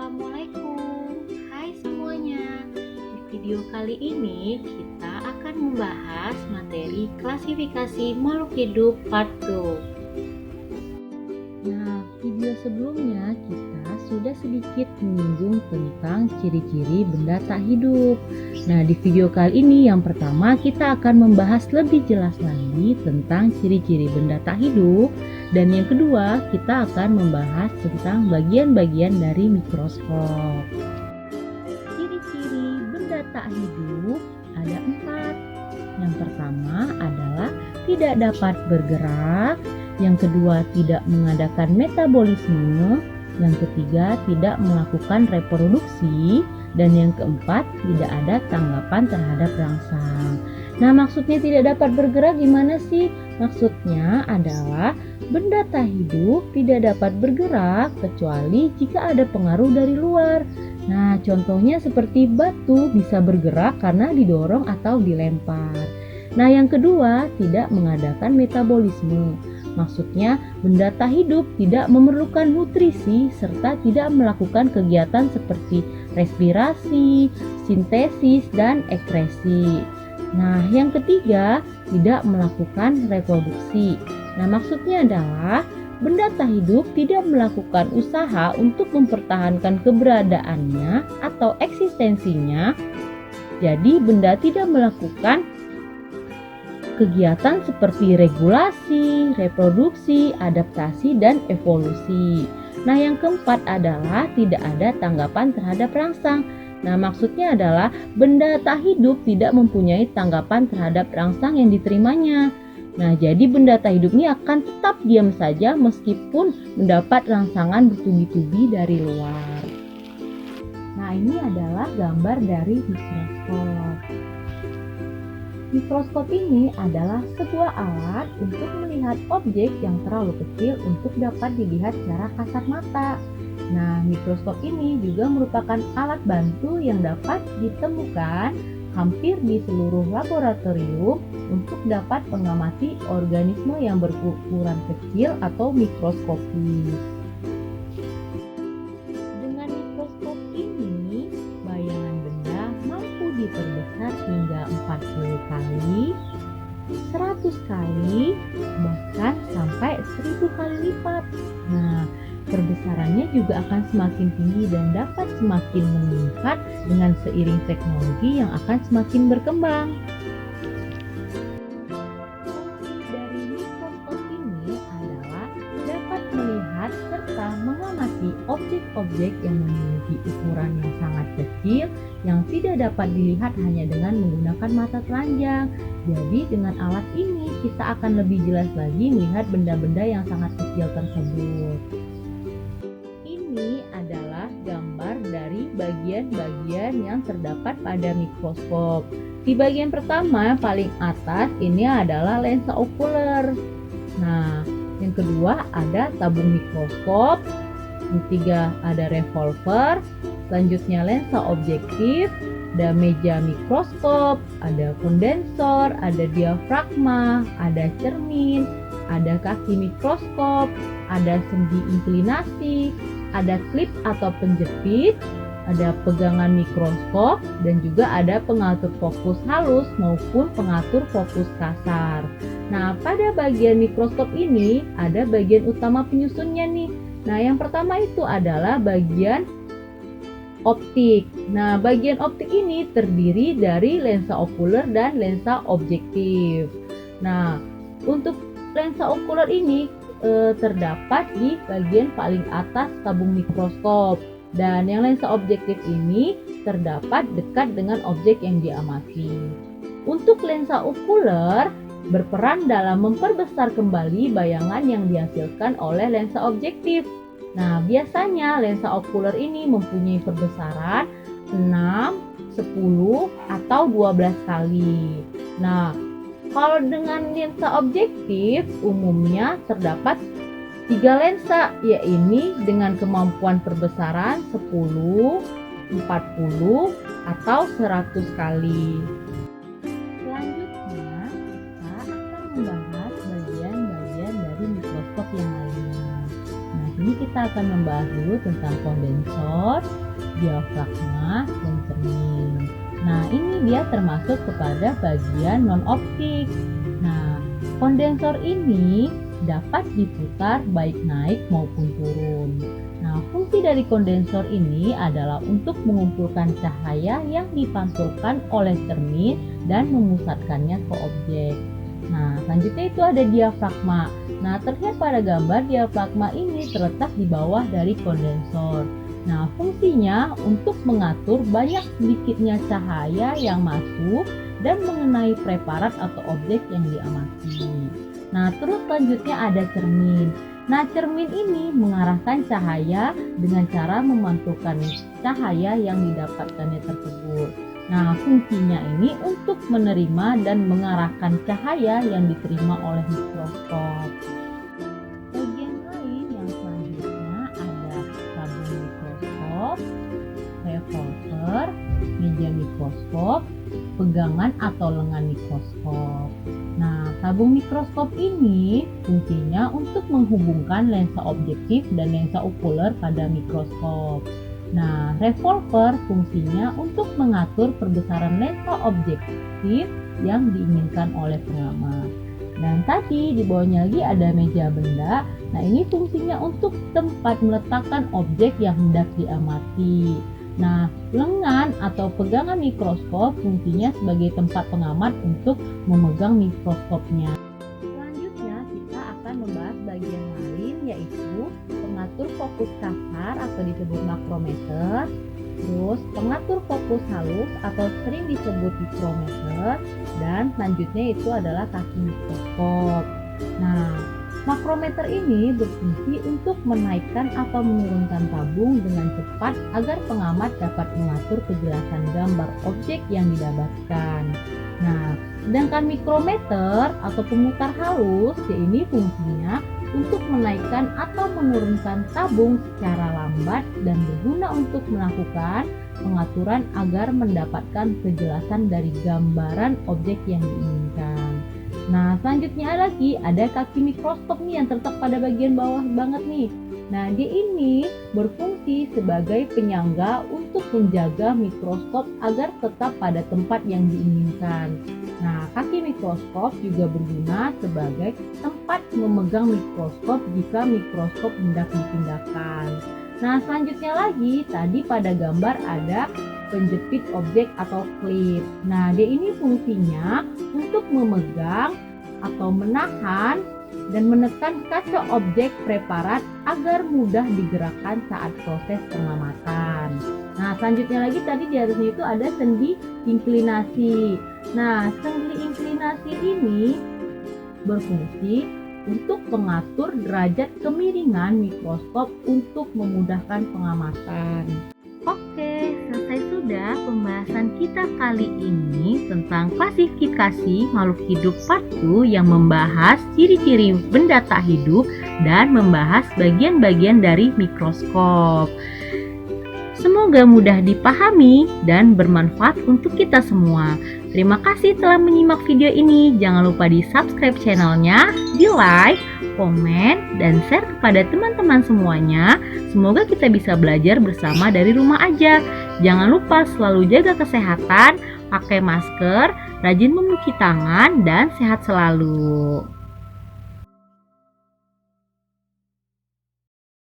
Assalamualaikum. Hai semuanya. Di video kali ini kita akan membahas materi klasifikasi makhluk hidup part 2. Nah, video sebelumnya kita sudah sedikit menyinggung tentang ciri-ciri benda tak hidup. Nah, di video kali ini yang pertama kita akan membahas lebih jelas lagi tentang ciri-ciri benda tak hidup. Dan yang kedua, kita akan membahas tentang bagian-bagian dari mikroskop. Ciri-ciri benda tak hidup ada 4. Yang pertama adalah tidak dapat bergerak. Yang kedua, tidak mengadakan metabolisme. Yang ketiga, tidak melakukan reproduksi. Dan yang keempat, tidak ada tanggapan terhadap rangsang. Nah, maksudnya tidak dapat bergerak gimana sih? Maksudnya adalah benda tak hidup tidak dapat bergerak kecuali jika ada pengaruh dari luar. Nah, contohnya seperti batu bisa bergerak karena didorong atau dilempar. Nah, yang kedua, tidak mengadakan metabolisme. Maksudnya, benda tak hidup tidak memerlukan nutrisi serta tidak melakukan kegiatan seperti respirasi, sintesis, dan ekskresi. Nah, yang ketiga, tidak melakukan reproduksi. Nah, maksudnya adalah benda tak hidup tidak melakukan usaha untuk mempertahankan keberadaannya atau eksistensinya. Jadi, benda tidak melakukan kegiatan seperti regulasi, reproduksi, adaptasi, dan evolusi. Nah, yang keempat adalah tidak ada tanggapan terhadap rangsang. Nah, maksudnya adalah benda tak hidup tidak mempunyai tanggapan terhadap rangsang yang diterimanya. Nah, jadi benda tak hidup ini akan tetap diam saja meskipun mendapat rangsangan bertubi-tubi dari luar. Nah, ini adalah gambar dari mikroskop. Mikroskop ini adalah sebuah alat untuk melihat objek yang terlalu kecil untuk dapat dilihat secara kasat mata. Nah, mikroskop ini juga merupakan alat bantu yang dapat ditemukan hampir di seluruh laboratorium untuk dapat mengamati organisme yang berukuran kecil atau mikroskopis. Dengan mikroskop ini, bayangan benda mampu diperbesar hingga 40 kali, 100 kali, bahkan sampai 1000 kali lipat. Nah, perbesarannya juga akan semakin tinggi dan dapat semakin meningkat dengan seiring teknologi yang akan semakin berkembang. Fungsi dari mikroskop ini adalah dapat melihat serta mengamati objek-objek yang memiliki ukuran yang sangat kecil yang tidak dapat dilihat hanya dengan menggunakan mata telanjang. Jadi dengan alat ini kita akan lebih jelas lagi melihat benda-benda yang sangat kecil tersebut. Ini adalah gambar dari bagian-bagian yang terdapat pada mikroskop. Di bagian pertama paling atas ini adalah lensa okuler. Nah, yang kedua ada tabung mikroskop. Yang ketiga ada revolver. Selanjutnya lensa objektif, ada meja mikroskop, ada kondensor, ada diafragma, ada cermin, ada kaki mikroskop, ada sendi inklinasi, ada klip atau penjepit, ada pegangan mikroskop, dan juga ada pengatur fokus halus maupun pengatur fokus kasar. Nah, pada bagian mikroskop ini ada bagian utama penyusunnya nih. Nah, yang pertama itu adalah bagian optik. Nah, bagian optik ini terdiri dari lensa okuler dan lensa objektif. Nah, untuk lensa okuler ini terdapat di bagian paling atas tabung mikroskop, dan yang lensa objektif ini terdapat dekat dengan objek yang diamati. Untuk lensa okuler berperan dalam memperbesar kembali bayangan yang dihasilkan oleh lensa objektif. Nah, biasanya lensa okuler ini mempunyai perbesaran 6, 10, atau 12 kali. Nah, kalau dengan lensa objektif umumnya terdapat 3 lensa, yaitu dengan kemampuan perbesaran 10, 40, atau 100 kali. Selanjutnya, kita akan membahas bagian-bagian dari mikroskop yang lainnya. Nah, ini kita kita akan membahas dulu tentang kondensor, diafragma, dan cermin. Nah, ini dia termasuk kepada bagian non-optik. Nah, kondensor ini dapat diputar baik naik maupun turun. Nah, fungsi dari kondensor ini adalah untuk mengumpulkan cahaya yang dipantulkan oleh cermin dan memusatkannya ke objek. Nah, selanjutnya itu ada diafragma. Nah, terlihat pada gambar diafragma ini terletak di bawah dari kondensor. Nah, fungsinya untuk mengatur banyak sedikitnya cahaya yang masuk dan mengenai preparat atau objek yang diamati. Nah, terus selanjutnya ada cermin. Nah, cermin ini mengarahkan cahaya dengan cara memantulkan cahaya yang didapatkannya tersebut. Nah, fungsinya ini untuk menerima dan mengarahkan cahaya yang diterima oleh mikroskop. Bagian lain yang selanjutnya ada tabung mikroskop, revolver, meja mikroskop, pegangan atau lengan mikroskop. Nah, tabung mikroskop ini fungsinya untuk menghubungkan lensa objektif dan lensa okuler pada mikroskop. Nah, revolver fungsinya untuk mengatur perbesaran lensa objektif yang diinginkan oleh pengamat. Dan tadi di bawahnya lagi ada meja benda. Nah, ini fungsinya untuk tempat meletakkan objek yang hendak diamati. Nah, lengan atau pegangan mikroskop fungsinya sebagai tempat pengamat untuk memegang mikroskopnya. Selanjutnya kita akan membahas bagian lain, yaitu pengatur fokus kasar atau disebut makrometer, terus pengatur fokus halus atau sering disebut mikrometer, dan selanjutnya itu adalah kaki mikroskop. Nah, makrometer ini berfungsi untuk menaikkan atau menurunkan tabung dengan cepat agar pengamat dapat mengatur kejelasan gambar objek yang didapatkan. Nah, sedangkan mikrometer atau pemutar halus, ini fungsinya untuk menaikkan atau menurunkan tabung secara lambat dan berguna untuk melakukan pengaturan agar mendapatkan kejelasan dari gambaran objek yang diinginkan. Nah, selanjutnya lagi ada kaki mikroskop nih yang terletak pada bagian bawah banget nih. Nah, dia ini berfungsi sebagai penyangga untuk menjaga mikroskop agar tetap pada tempat yang diinginkan. Nah, kaki mikroskop juga berguna sebagai tempat memegang mikroskop jika mikroskop hendak dipindahkan. Nah, selanjutnya lagi tadi pada gambar ada penjepit objek atau klip. Nah, dia ini fungsinya untuk memegang atau menahan dan menekan kaca objek preparat agar mudah digerakkan saat proses pengamatan. Nah, selanjutnya lagi tadi di atasnya itu ada sendi inklinasi. Nah, sendi inklinasi ini berfungsi untuk mengatur derajat kemiringan mikroskop untuk memudahkan pengamatan. Oke, selesai sudah pembahasan kita kali ini tentang klasifikasi makhluk hidup part 2 yang membahas ciri-ciri benda tak hidup dan membahas bagian-bagian dari mikroskop. Semoga mudah dipahami dan bermanfaat untuk kita semua. Terima kasih telah menyimak video ini. Jangan lupa di subscribe channelnya, di like, komen, dan share kepada teman-teman semuanya. Semoga kita bisa belajar bersama dari rumah aja. Jangan lupa selalu jaga kesehatan, pakai masker, rajin mencuci tangan, dan sehat selalu.